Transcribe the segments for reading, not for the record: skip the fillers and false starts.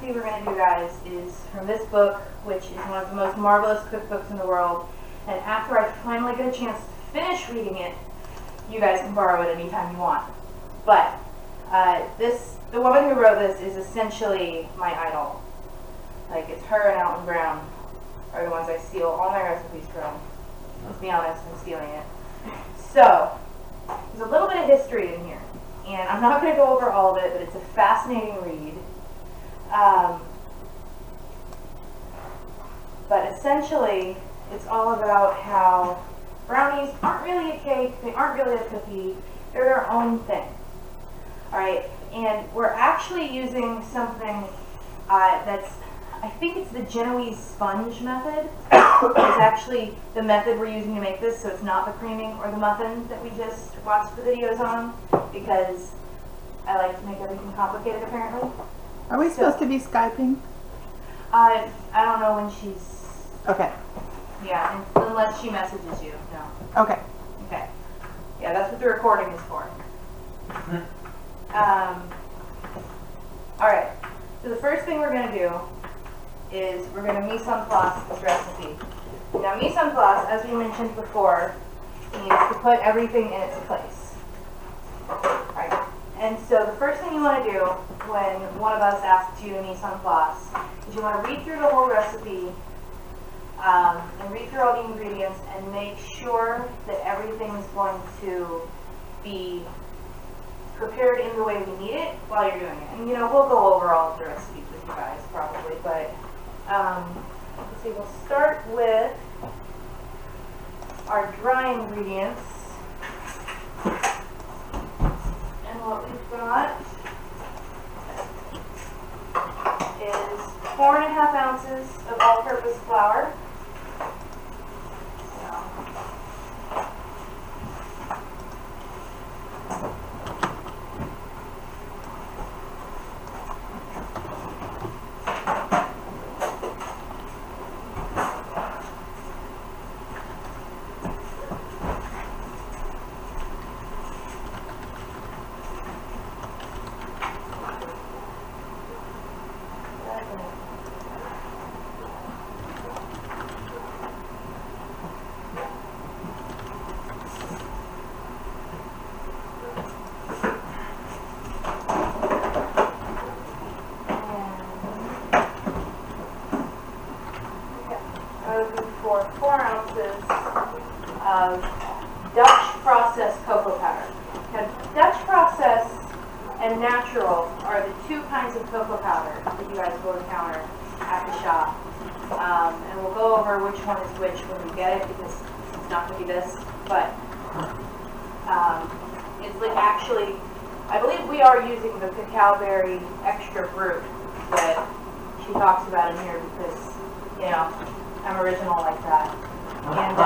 recipe we're going to do, guys, is from this book, which is one of the most marvelous cookbooks in the world. And after I finally get a chance to finish reading it, you guys can borrow it anytime you want. But the woman who wrote this is essentially my idol. Like, it's her and Alton Brown are the ones I steal all my recipes from. Let's be honest, I'm stealing it. So, there's a little bit of history in here. And I'm not going to go over all of it, but it's a fascinating read. But essentially, it's all about how brownies aren't really a cake, they aren't really a cookie, they're their own thing. Alright, and we're actually using something that's, I think it's the Genoese sponge method. It's actually the method we're using to make this, so it's not the creaming or the muffin that we just watched the videos on, because I like to make everything complicated, apparently. Are we supposed to be Skyping? I don't know when she's... Okay. Yeah, unless she messages you, no. Okay. Okay. Yeah, that's what the recording is for. Alright, so the first thing we're going to do is we're going to mise en place this recipe. Now, mise en place, as we mentioned before, means to put everything in its place. Right. And so the first thing you want to do when one of us asks you to mise en place is you want to read through the whole recipe and read through all the ingredients and make sure that everything is going to be prepared in the way we need it while you're doing it. And we'll go over all of the recipes with you guys probably, but let's see, we'll start with our dry ingredients. And what we've got is 4.5 ounces of all-purpose flour. For 4 ounces of Dutch processed cocoa powder. Now, Dutch processed and natural are the two kinds of cocoa powder that you guys will encounter at the shop. And we'll go over which one is which when we get it, because it's not going to be this. But it's like actually, I believe we are using the cacao berry extra brut that she talks about in here because, I'm original like that. And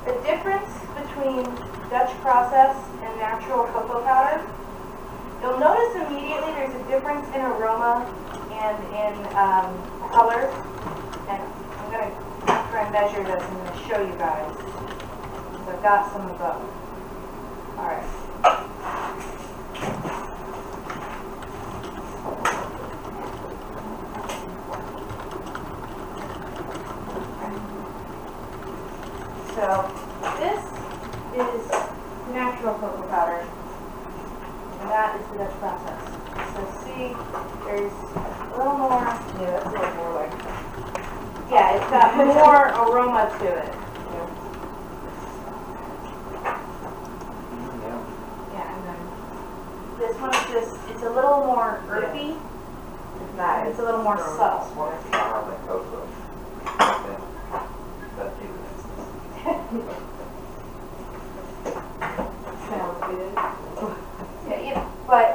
the difference between Dutch process and natural cocoa powder, you'll notice immediately there's a difference in aroma and in color. And I'm going to try and measure this and I'm going to show you guys, because I've got some of both. Alright. So this is natural cocoa powder, and that is the Dutch process. So see, there's a little more. Yeah, that's a little more like. Yeah, it's got more aroma to it. Yeah, and then this one is just—it's a little more earthy. It's a little more subtle. More flour than cocoa. Sounds good. Yeah, but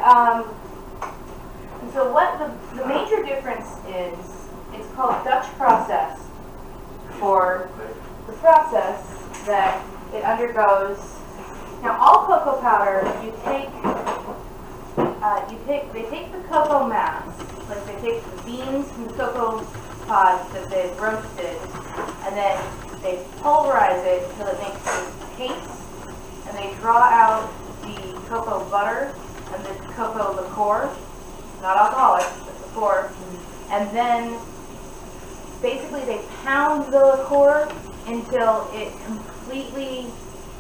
and so what the major difference is, it's called Dutch process for the process that it undergoes. Now, all cocoa powder, they take the cocoa mass, like they take the beans from the cocoa pods that they've roasted, and then they pulverize it until it makes this paste, and they draw out the cocoa butter and the cocoa liqueur, not And then basically they pound the liqueur until it completely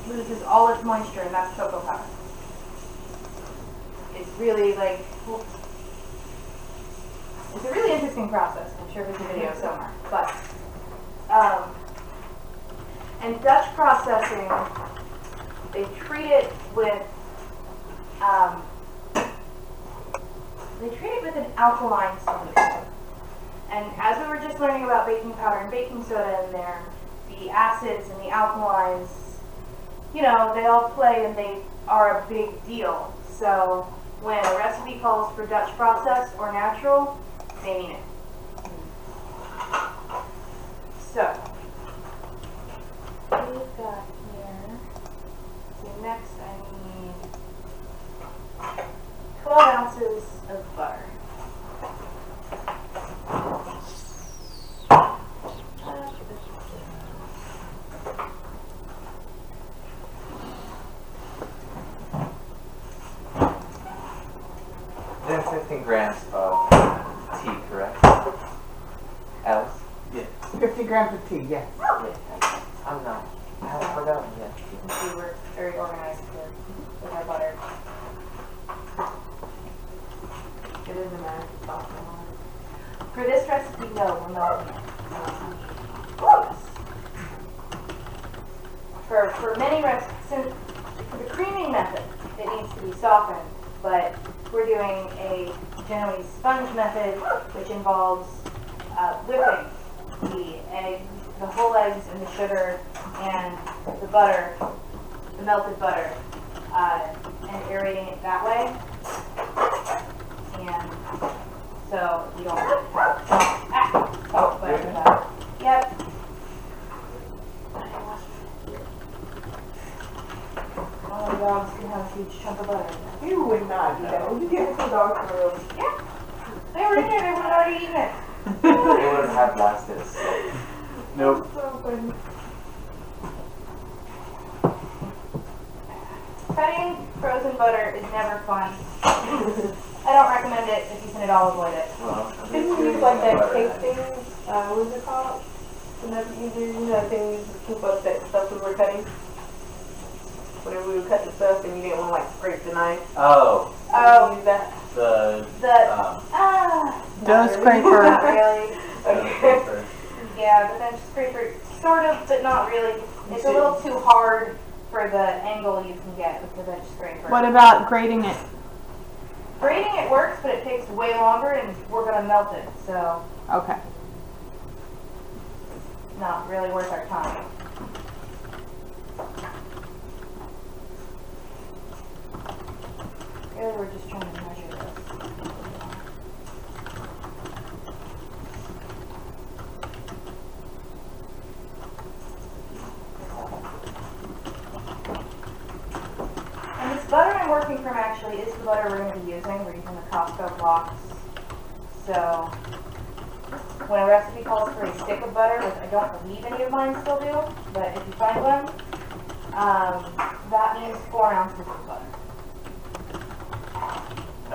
loses all its moisture, and that's cocoa powder. It's really like, it's a really interesting process. I'm sure there's a video somewhere. But, and Dutch processing, they treat it with, an alkaline solution. And as we were just learning about baking powder and baking soda in there, the acids and the alkalines, you know, they all play and they are a big deal. So when a recipe calls for Dutch process or natural, they mean it. So, we've got here, so next I need 12 ounces of butter. Then 15 grams of tea, correct? Alice? Yeah. 50 grams of tea, yes. Yeah. I'm not. I haven't forgotten yet. You can see we're very organized with our butter. It doesn't matter if it's soft or not. For this recipe, no, we're melting it. For many recipes, for the creaming method, it needs to be softened, but we're doing a generally sponge method, which involves whipping the eggs, the whole eggs and the sugar and the butter, the melted butter, and aerating it that way. And so you don't have soft butter. Yep. All the dogs can have a huge chunk of butter. You would not do that. Would you give it to the dog for real? Yeah. They were in here, they would have already eaten it. It wouldn't have lasted a second. Nope. So funny. Cutting frozen butter is never fun. I don't recommend it if you can at all avoid it. Well, Didn't you use like that tape thing? What is it called? The method you do, you know, that thing we used to keep up that stuff we were cutting? Whenever we would cut the stuff and you didn't want to like scrape the knife. Oh, Oh, Use that. the Dough not scraper. really. Okay. Yeah, the bench scraper, sort of, but not really. It's a little too hard for the angle you can get with the bench scraper. What about grating it? Grating it works, but it takes way longer, and we're gonna melt it, so Okay. not really worth our time. Really, we're just trying to measure this. And this butter I'm working from actually is the butter we're going to be using. We're using the Costco blocks. So when a recipe calls for a stick of butter, which I don't believe any of mine still do, but if you find one, that means 4 ounces of butter.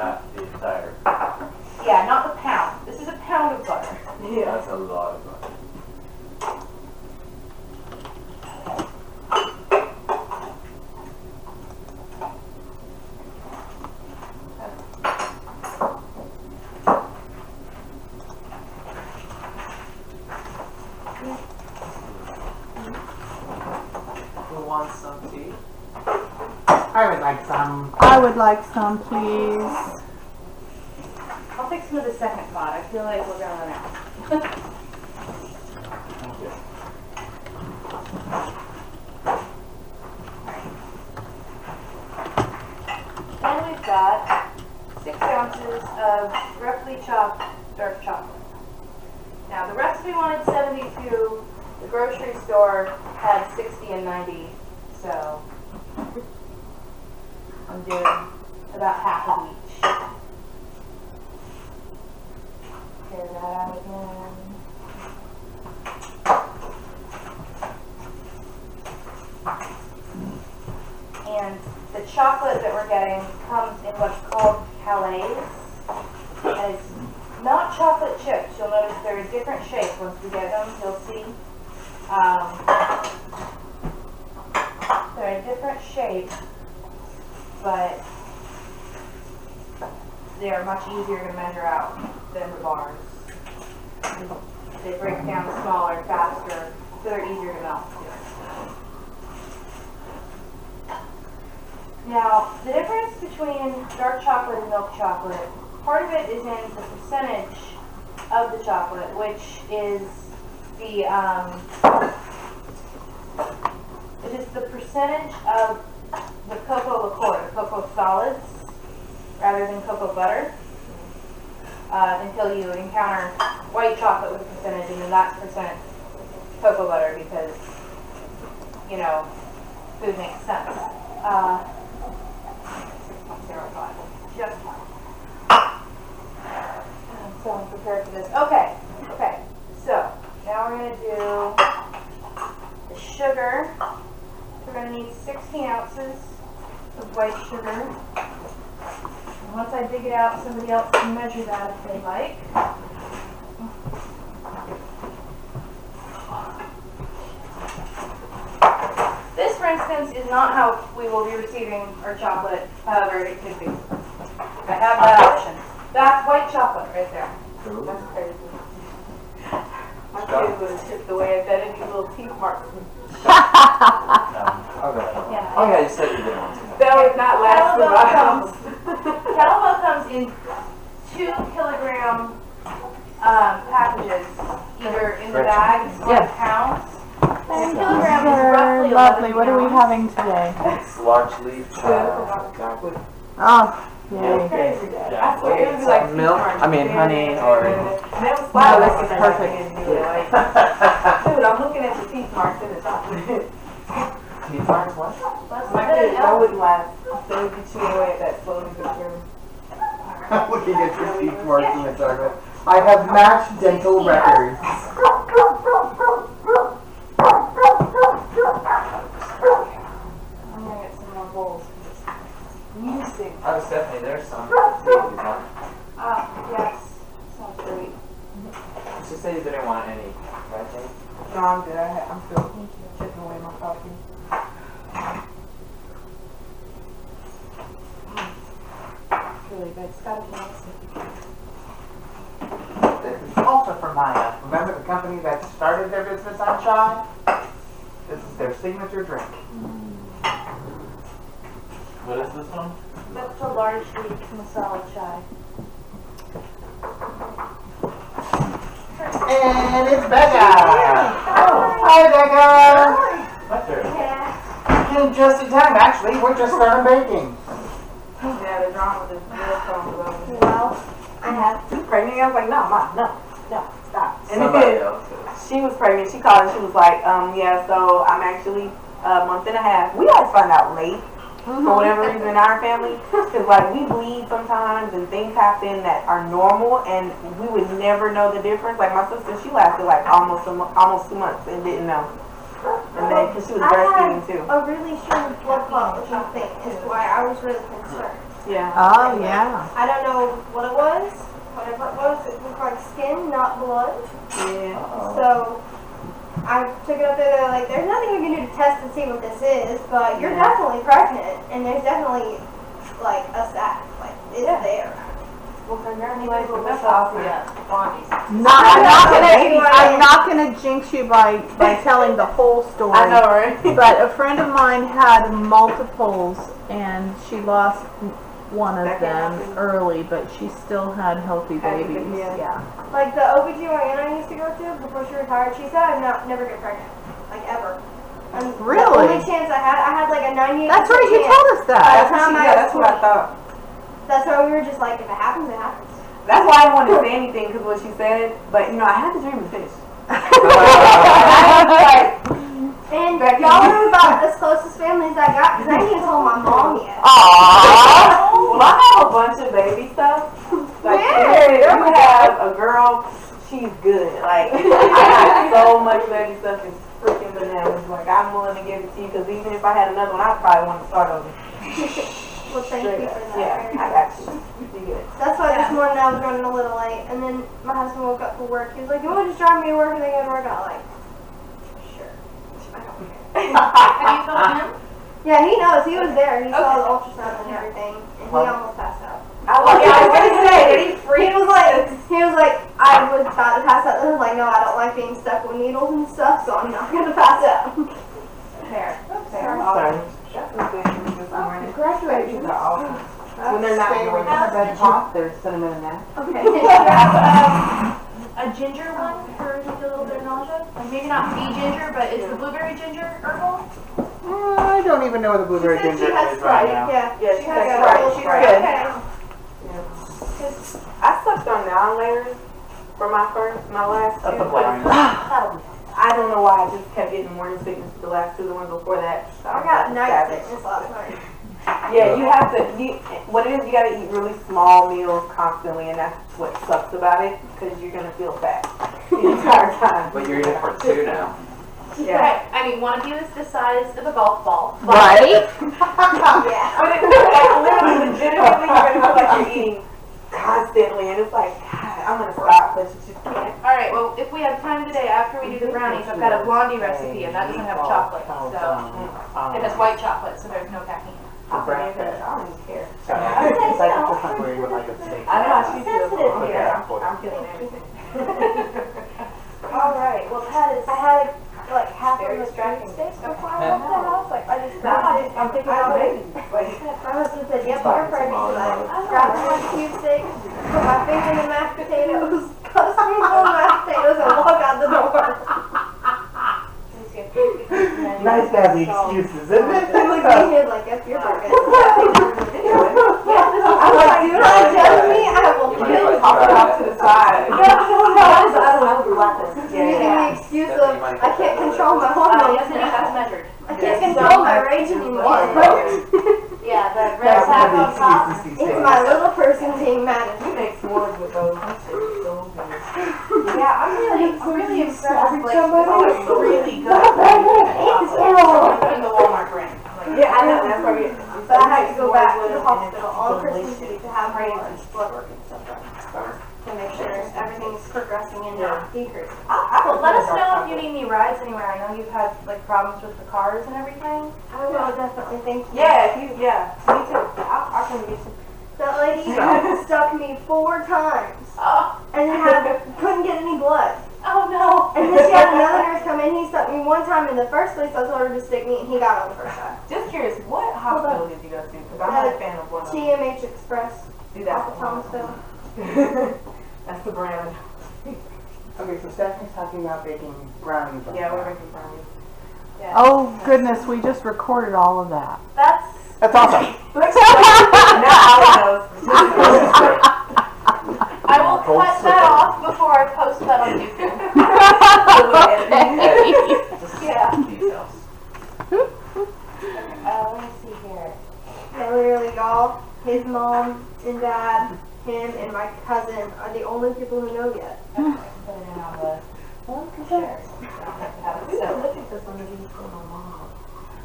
not the entire. Yeah, not the pound. This is a pound of butter. Yeah. That's a lot of butter. Who wants some tea? I would like some. I would like some, please. I'll fix some of the second pot. I feel like we're gonna run out. Thank you. And we've got 6 ounces of roughly chopped dark chocolate. Now the recipe wanted 72. The grocery store had 60 and 90. So I'm doing about half of each. Tear that out again. And the chocolate that we're getting comes in what's called Calais. And it's not chocolate chips. You'll notice they're a different shape once we get them. You'll see. They're a different shape, but they are much easier to measure out than the bars. They break down smaller, faster, so they're easier to melt. Now, the difference between dark chocolate and milk chocolate, part of it is in the percentage of the chocolate, which is the percentage of the cocoa liqueur, the cocoa solids, rather than cocoa butter, until you encounter white chocolate with a percentage, and then that's percent cocoa butter because, you know, food makes sense. 6.05, just fine. So I'm prepared for this. Okay, so now we're going to do the sugar. We're going to need 16 ounces of white sugar. And once I dig it out, somebody else can measure that if they like. This, for instance, is not how we will be receiving our chocolate, however it could be. I have that option. That's white chocolate right there. That's crazy. My kids would have tipped away at that and these little teeth marks. No. Okay. Yeah. Oh yeah, you said you didn't want to. That would not last in my house. Kettle comes in 2 kilogram packages, either in the bags or in pounds. 1 kilogram is roughly 11 Lovely. What are we pounds. having today? It's largely Chocolate. Oh, That's yay. crazy. Yeah. I swear it would be like Milk? teeth marks. I mean, honey or- That was No, this is like, perfect. Dude, I'm looking at the teeth marks in the chocolate. Teeth marks, what? Let's My put it kids, that out. wouldn't last. They would be chewing away at that slowly but surely. I'm looking at your teeth marks in the chocolate. I have matched dental records. I'm gonna get some more bowls. Music. Oh, Stephanie, there's some. Yes. Sounds great. She said you didn't want any, right? Jane? No, I'm good. I'm still chipping away my coffee. Really good. It's gotta be nice. This is also from Maya. Remember the company that started their business on chai? This is their signature drink. What is this one? That's the large leaf masala chai. And it's Becca! Hi, Becca! Butter. Yeah. Came just in time, actually. We're just starting baking. Yeah, the drama with this real phone. Well, I have. She's pregnant. I was like, no, Mom, no, stop. And Somebody then else is. she was pregnant. She called and she was like, yeah, so I'm actually a month and a half. We always find out late. For whatever reason in our family, because like we bleed sometimes and things happen that are normal and we would never know the difference. Like my sister, she lasted like almost 2 months and didn't know. And then because she was breastfeeding too. A really strong blood clot, which I think is why I was really concerned. Yeah. Oh, yeah. I don't know what it was. Whatever it was, it looked like skin, not blood. Yeah. So I took it up there. They're like, "There's nothing we can do to test and see what this is, but you're definitely pregnant, and there's definitely like a sac, like it's there." Well, congratulations. That's awesome. Yeah. Bonnie's. I'm not gonna jinx you by telling the whole story. I know, right? But a friend of mine had multiples and she lost one of That can them happen. early, but she still had healthy babies. Yeah. Like the OBGYN I used to go to before she retired, she said I'd never get pregnant, like ever. And Really? The only chance I had like a 98% That's right, you chance. told us that. That's what I thought. That's why we were just like, if it happens, it happens. That's why I didn't want to say anything because what she said. But you know, I had the dream of fish. And y'all are about as close as families I got, because I ain't even told my mom yet. Aww. Well, I have a bunch of baby stuff. Like, Weird. you have a girl, she's good. Like, I got so much baby stuff, it's freaking bananas. Like, I'm willing to give it to you because even if I had another one, I'd probably want to start over. Well, thank you Straight for up. that. Yeah, I got you. That's why this morning I was running a little late, and then my husband woke up for work. He was like, "You want to just drive me to work and then go to work?" I was like, "Sure." I don't care. Have you told him? Yeah, he knows. He was there. He saw the ultrasound and everything, and he almost passed out. I was gonna say, He was like, I was about to pass out. I was like, no, I don't like being stuck with needles and stuff, so I'm not gonna pass out. Fair. Sorry. That's some good news this morning. Congratulations are awesome. When they're not going to bed pop, there's cinnamon in that. Okay. Did you grab a ginger one for just a little bit of nausea? Like maybe not bee ginger, but it's the blueberry ginger herbal. I don't even know where the blueberry She said ginger she has is right Sprite. now. Yeah, Yeah, she she has has Sprite. Sprite. She's good. Okay. I sucked on non-layers for my last That's two. a blind. I don't know why I just kept getting morning sickness the last two, the ones before that. I got night sickness last night. Yeah, you have to, what it is, you gotta eat really small meals constantly, and that's what sucks about it, because you're gonna feel fat the entire time. But you're eating for two now. Yeah. Right. I mean, one of you is the size of a golf ball. Right? Yeah. But it's like, literally, legitimately, you're gonna feel like you're eating constantly, and it's like, God, I'm gonna stop, but you just can't. All right. Well, if we have time today after we do the brownies, I've got a blondie recipe, and that doesn't have chocolate, so it has white chocolate, so there's no caffeine. I don't even care. It's like just hungry with like a steak. I know how she feels. Sensitive here. I'm feeling everything. All right. Well, I had like half of the distracting steaks before I left the house. Like I'm thinking about baby. My husband said, "Yep, you're pregnant." So I grabbed one cube steak, put my finger in the mashed potatoes, cut some more mashed potatoes, and walk out the door. Nice to have the excuses, isn't it? He looked at me like, "Yep, you're pregnant." I'm like, "Do not judge me. I will You might kill you." have to Off to the side. I don't know if we want this. Using the excuse of I can't control my hormones Yes, now. that's measured. I can't control my rage anymore. Yeah, the red That's one tag of the on top. excuses these It's days. my little person being mad at You me. make s'mores with those. Yeah, I'm really impressed. Like, It's really good. in the Walmart brand. Like, Yeah, I know, that's probably. But I had to go back to the hospital on Christmas Eve to have my blood work and stuff done. To make sure everything's progressing and not decreasing. Let us know if you need any rides anywhere. I know you've had like problems with the cars and everything. I will definitely thank you. Yeah, me too. I'll come get you. That lady stuck me 4 times Oh, and couldn't get any blood. oh no. And then she had another nurse come in. He stuck me 1 time in the first place. I told her to stick me, and he got on the first time. Just curious, what hospital did you go to? Because I'm not a fan of one of them. TMH Express See, off that's of the one. Thomasville. That's the brand. Okay, so Stephanie's talking about baking brownies. Yeah, we're making brownies. Oh goodness, we just recorded all of that. That's awesome. Now Ollie knows. I will cut that off before I post that on YouTube. Yeah. Details. Let me see here. Yeah, literally, y'all, his mom and dad, him and my cousin are the only people who know yet. Put it in on the share.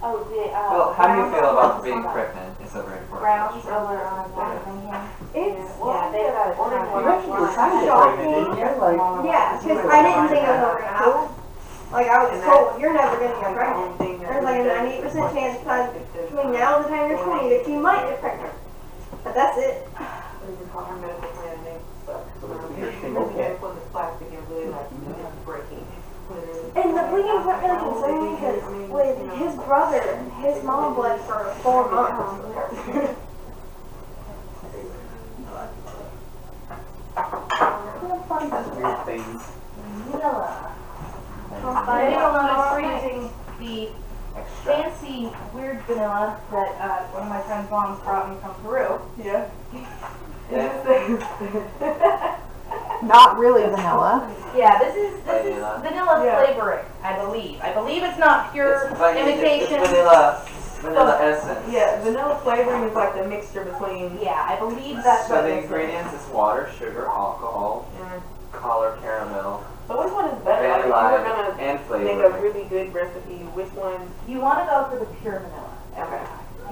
Oh, the Well, how do you feel about being pregnant? It's so very important. Browns over on Birmingham. It's Yeah, they got it. You actually were trying to get pregnant, didn't you? Like, yeah, because I didn't think it was ever gonna happen. Like I was told, you're never gonna get pregnant. There's like a 98% chance that between now and the time you're 20 that you might get pregnant. But that's it. And the bleedings weren't really concerning because with his brother, his mom bled for 4 months. weird things. Vanilla. I was using the fancy weird vanilla that one of my friend's moms brought me from Peru. Yeah. Not really vanilla. Yeah, this is Vanilla. vanilla Yeah. flavoring, I believe. I believe it's not pure imitation. It's vanilla essence. Yeah, vanilla flavoring is like the mixture between. Yeah, I believe that's So what the this is. ingredients is water, sugar, alcohol, color caramel, So which one is better? Like, if you vanilla, were gonna and make a flavor. really good recipe, which one? You want to go for the pure vanilla. Okay.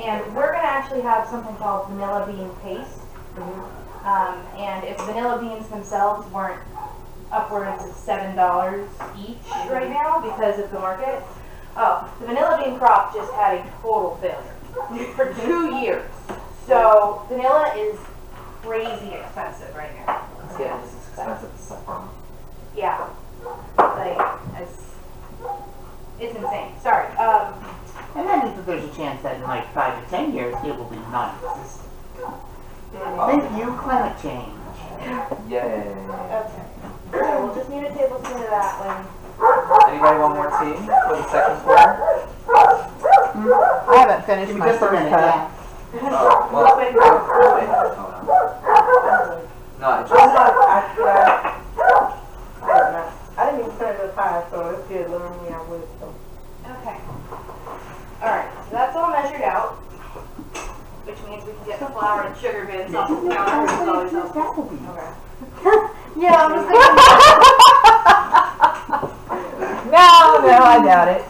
And we're going to actually have something called vanilla bean paste. And if vanilla beans themselves weren't upwards of $7 each right now because of the market, the vanilla bean crop just had a total failure for 2 years. So vanilla is crazy expensive right now. Yeah, this is expensive to suffer. Yeah, like it's insane. Sorry. And that means that there's a chance that in like 5 to 10 years it will be non-existent. Thank you, climate change. Yay. Okay. So we'll just need a tablespoon of that one. Anybody want more tea for the second quarter? I haven't finished Give me my just a first minute, cup. yeah. Well, wait. No, it just. I didn't even turn the pie, so it's good. Learn me out with them. Okay. Alright, so that's all measured out, which means we can get the flour and sugar bins off the counter, which is always helpful. Okay. Yeah, I was thinking. No, I doubt it.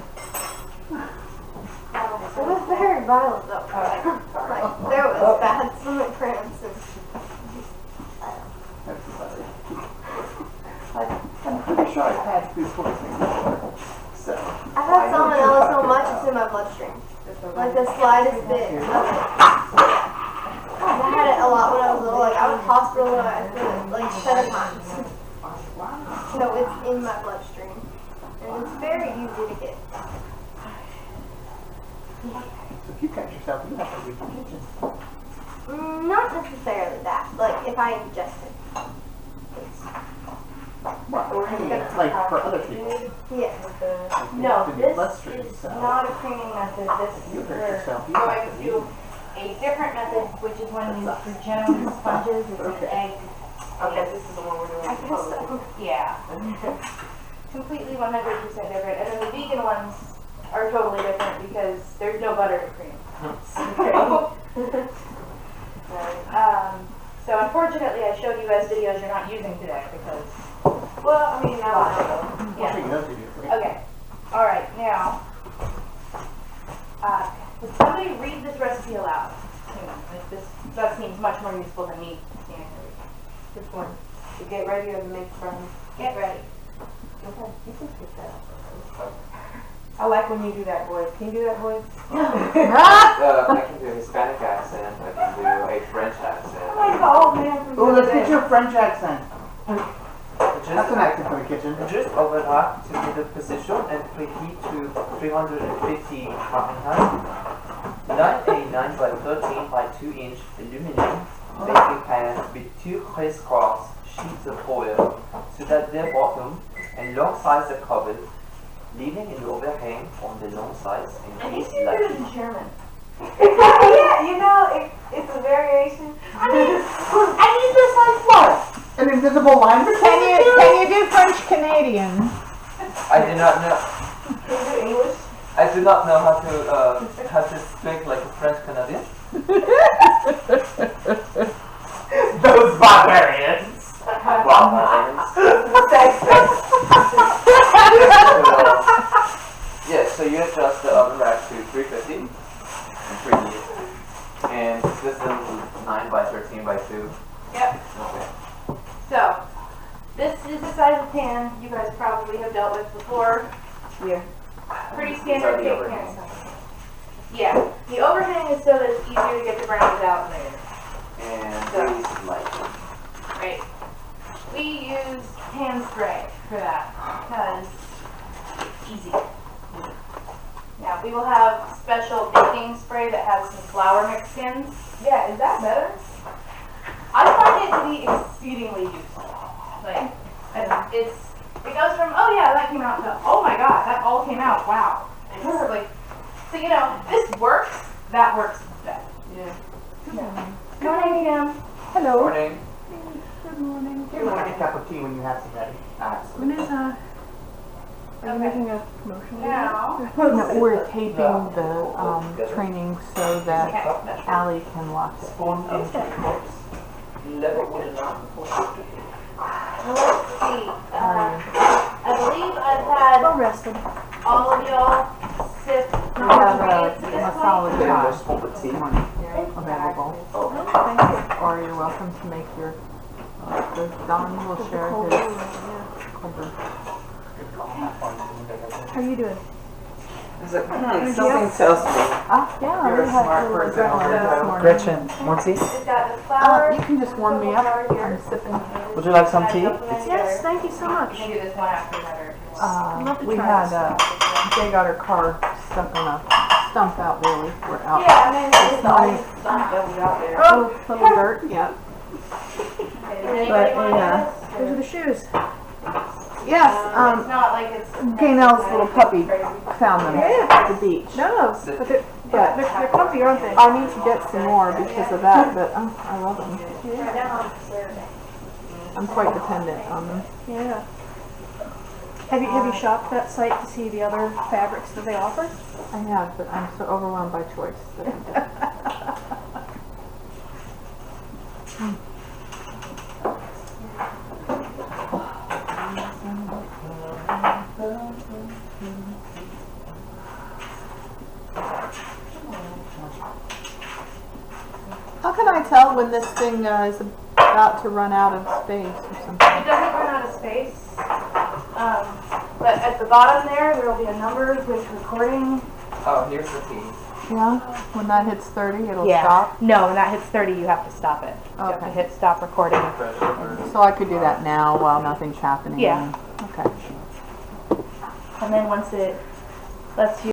It was very violent though. Like, there was bad stomach cramps and. I'm pretty sure I've had food poisoning before. So. I've had salmonella so much it's in my bloodstream. Like the slightest bit of it. I had it a lot when I was little. Like I was hospitalized like 7 times. So it's in my bloodstream. And it's very easy to get. So if you cut yourself, you have to leave the kitchen. Not necessarily that. Like if I ingest it. Well, I mean, it's like for other people. Yes. No, It's in your this bloodstream, is so. not a creaming method. You This hurt is yourself, you going have to to a different method, which is one used for genuine sponges. It's an egg. Okay, this is the one we're doing. I guess so. Yeah. Completely 100% different. And then the vegan ones are totally different because there's no butter to cream. So unfortunately I showed you guys videos you're not using today because, Well, I mean, now I know. I'll show you yeah. those videos. Okay. Alright, now, would somebody read this recipe aloud? Hang on, that seems much more useful than me standing here. Which one? To get ready or to make friends? Get ready. Okay, you can skip that. I like when you do that voice. Can you do that voice? I can do a Hispanic accent. I can do a French accent. I'm like the old man from Oh, the let's other get day. your French accent. That's an accent for the kitchen. Just overlap to the position and preheat to 350 Fahrenheit. Line a 9 by 13 by 2 inch aluminum baking pan with 2 crisscross sheets of oil so that their bottom and long sides are covered, leaving an overhang on the long sides and I think taste you like do it in German. Yeah, you know, it's a variation. I need this like what? An invisible line between Can you do French Canadian? I do not know. Can you do English? I do not know how to speak like a French Canadian. Those barbarians. So you adjust the oven rack to 350 and preheat. And this is 9 by 13 by 2. Yep. Okay. So, this is the size of pan you guys probably have dealt with before. Yeah. Pretty These standard are the cake overhangs. pan. Yeah. The overhang is so that it's easier to get the brownies out later. And these light. Right. We use hand spray for that because it's easy. Now we will have special baking spray that has some flour mixed in. Yeah, is that better? I find it to be exceedingly useful. Like, it goes from, oh yeah, that came out to, oh my god, that all came out, wow. And it's like, so you know, this works, that works best. Yeah. Good morning, Kim. Hello. Morning. Good morning. You want a cup of tea when you have some ready. Vanessa, are you Okay. making a motion? Now, No, we're taping the training so that Allie can watch it. Spoon into cups. Level with a knife. let's see. I believe I've had rested. all of y'all sip We have ingredients a at this masala point. Then chai there's spot of tea. available. Oh. Or you're welcome welcome to make your, Don will share his cold brew. How you doing? It's like, something tells me Yeah, you're we a had smart little person. Gretchen this morning. Gretchen, more tea? We've got the flour. You can just warm me up. I'm sipping. Would you like some tea? Yes, thank you so You much. can do this one after another. if you want. love to We try had, this. Jay got her car stuck on a stump out there. We're out. Yeah, I mean, it's all morning. this stuff that was out there. Little dirt, yeah. Anybody But, want yeah. this? Those are the shoes. Yes, It's not like it's. Gaynell's little puppy found them at the beach. No, but they're comfy, aren't they? I need to get some more because of that, but I love them. I'm quite dependent on them. Yeah. Have you shopped that site to see the other fabrics that they offer? I have, but I'm so overwhelmed by choice that I don't. How can I tell when this thing is about to run out of space or something? It doesn't run out of space. But at the bottom there will be a number with recording. Oh, here's the tea. Yeah? When that hits 30, it'll Yeah. stop? No, when that hits 30, you have to stop it. You have to Okay. hit stop recording. So I could do that now while nothing's happening? Yeah. Okay. And then once it lets you